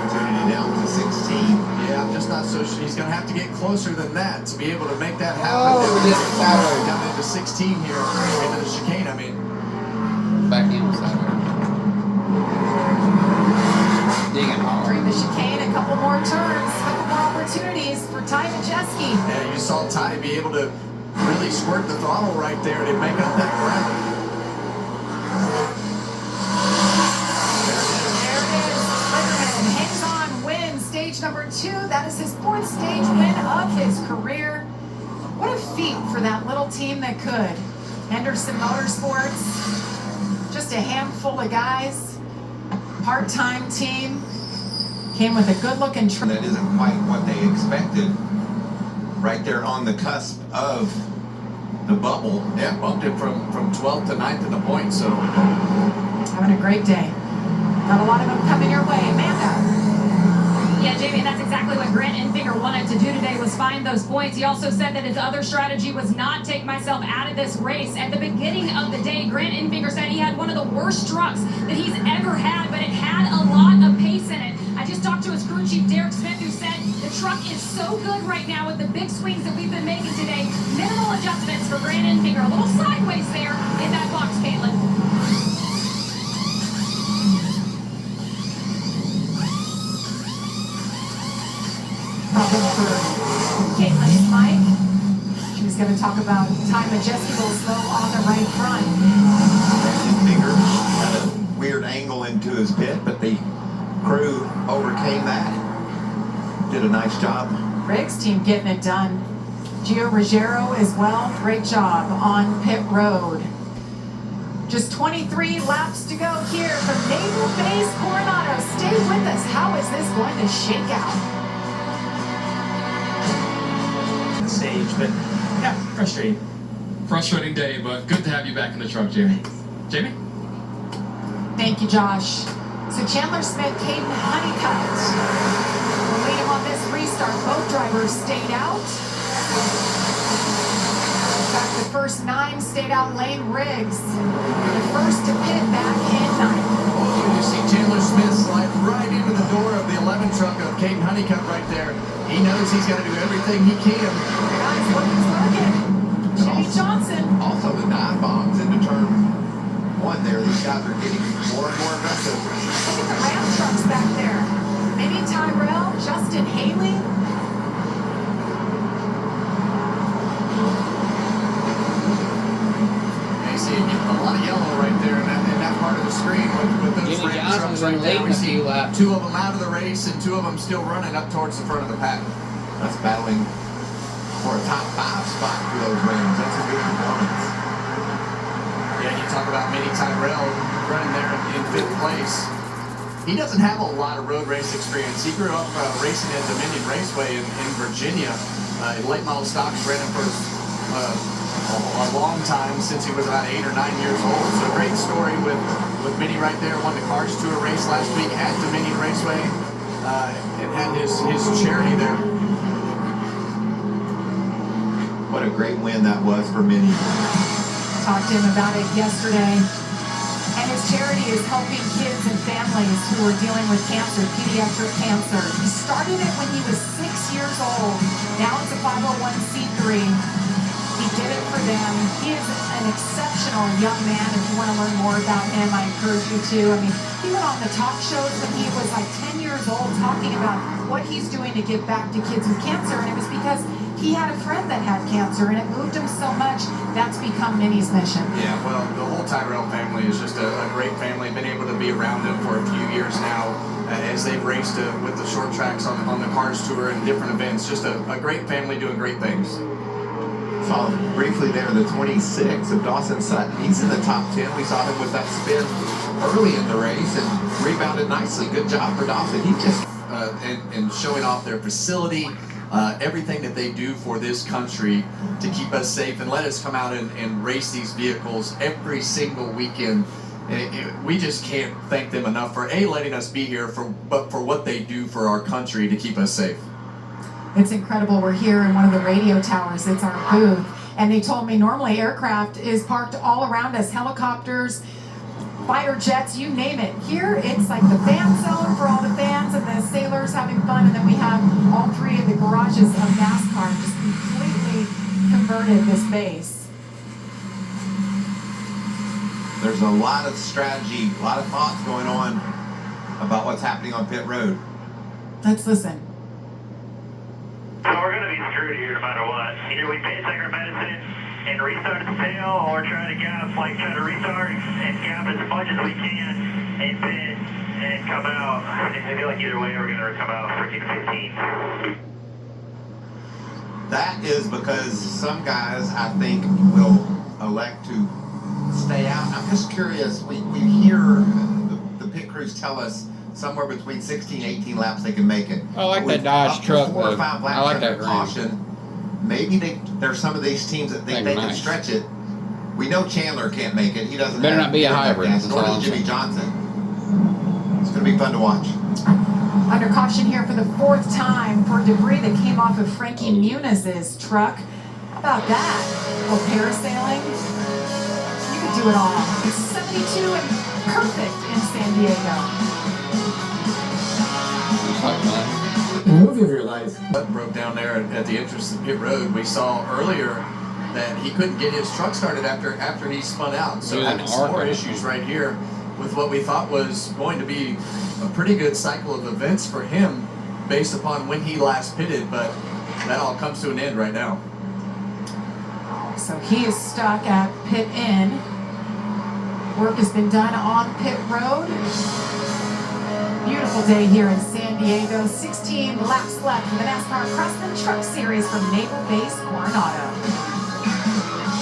opportunity down to 16. Yeah, I'm just not so sure. He's going to have to get closer than that to be able to make that happen. Oh, down into 16 here, into the chicane, I mean. Back in with that. Digging hard. During the chicane, a couple more turns, a couple more opportunities for Ty Majeski. Yeah, you saw Ty be able to really squirt the throttle right there to make up that ground. There it is. Litterman hangs on, wins stage number 2. That is his 4th stage win of his career. What a feat for that little team that could. Henderson Motorsports, just a handful of guys, part-time team, came with a good-looking truck. That isn't quite what they expected. Right there on the cusp of the bubble. Yeah, bumped him from 12th to 9th in the points, so. Having a great day. Got a lot of them coming your way. Amanda. Yeah, Jamie, that's exactly what Grant Enfinger wanted to do today, was find those points. He also said that his other strategy was not take myself out of this race. At the beginning of the day, Grant Enfinger said he had one of the worst trucks that he's ever had, but it had a lot of pace in it. I just talked to his crew chief, Derek Smith, who said the truck is so good right now with the big swings that we've been making today. Minimal adjustments for Grant Enfinger. A little sideways there in that box, Caitlin. Problem for Caitlin Mike. She was going to talk about Ty Majeski a little slow on the right front. Finger had a weird angle into his pit, but the crew overcame that. Did a nice job. Riggs team getting it done. Gio Ruggiero as well. Great job on pit road. Just 23 laps to go here from Naval Base, Coronado. Stay with us. How is this going to shake out? The stage, but yeah, frustrating day, but good to have you back in the truck, Jamie. Jamie? Thank you, Josh. So Chandler Smith, Caden Honeycutt will lead him on this restart. Both drivers stayed out. In fact, the first 9 stayed out. Lane Riggs, the first to pit back in 9th. You see Chandler Smith slide right into the door of the 11 truck of Caden Honeycutt right there. He knows he's got to do everything he can. Guys, looking. Jimmy Johnson. Also the dive bombs into turn 1 there. These guys are getting more and more aggressive. Look at the Ram trucks back there. Minnie Tyrell, Justin Haley. You see a lot of yellow right there in that part of the screen with those Jimmy Ram Johnson's trucks right there. leading We a see few laps. 2 of them out of the race and 2 of them still running up towards the front of the pack. That's battling for a top 5 spot for those Rams. That's a good performance. Yeah, you talk about Minnie Tyrell running there in 5th place. He doesn't have a lot of road race experience. He grew up racing at Dominion Raceway in Virginia. Late model stocks, ran him for a long time, since he was about 8 or 9 years old. So great story with Minnie right there. Won the Cars Tour race last week at Dominion Raceway and had his charity there. What a great win that was for Minnie. Talked to him about it yesterday. And his charity is helping kids and families who are dealing with cancer, pediatric cancer. He started it when he was 6 years old. Now it's a 501c3. He did it for them. He is an exceptional young man. If you want to learn more about him, I encourage you to. I mean, he went on the talk shows when he was like 10 years old talking about what he's doing to give back to kids with cancer. And it was because he had a friend that had cancer, and it moved him so much. That's become Minnie's mission. Yeah, well, the whole Tyrell family is just a great family. Been able to be around them for a few years now as they've raced with the short tracks on the Cars Tour and different events. Just a great family doing great things. Saw briefly there the 26 of Dawson Sutton. He's in the top 10. We saw him with that spin early in the race and rebounded nicely. Good job for Dawson. He just and showing off their facility, everything that they do for this country to keep us safe and let us come out and race these vehicles every single weekend. We just can't thank them enough for letting us be here, but for what they do for our country to keep us safe. It's incredible. We're here in one of the radio towers. It's our booth. And they told me normally aircraft is parked all around us, helicopters, fighter jets, you name it. Here, it's like the fan zone for all the fans and the safety having fun, and then we have all three of the garages of NASCAR just completely converted this base. There's a lot of strategy, a lot of thoughts going on about what's happening on pit road. Let's listen. So we're going to be screwed here no matter what. Either we pay take our medicine and restart at the tail, or try to gap, like try to restart and gap as much as we can and pit and come out. I feel like either way we're going to come out freaking 15. That is because some guys, I think, will elect to stay out. I'm just curious, we hear the pit crews tell us somewhere between 16 and 18 laps they can make it. I like With that Dodge up to truck, 4 or though. 5 laps I like under that green. caution. Maybe there's some of these teams that think they can Nice. stretch it. We know Chandler can't make it. He doesn't Better have not be a enough hybrid, gas, that's nor all does I'm Jimmy saying. Johnson. It's going to be fun to watch. Under caution here for the 4th time for debris that came off of Frankie Muniz's truck. How about that? Well, parasailing, you could do it all. It's 72 and perfect in San Diego. Looks like fun. Movie of your life. But broke down there at the entrance to pit road. We saw earlier that he couldn't get his truck started after he spun out. So He was having in some more Arca. issues right here with what we thought was going to be a pretty good cycle of events for him based upon when he last pitted, but that all comes to an end right now. So he is stuck at pit in. Work has been done on pit road. Beautiful day here in San Diego. 16 laps left for the NASCAR Craftsman Truck Series from Naval Base, Coronado.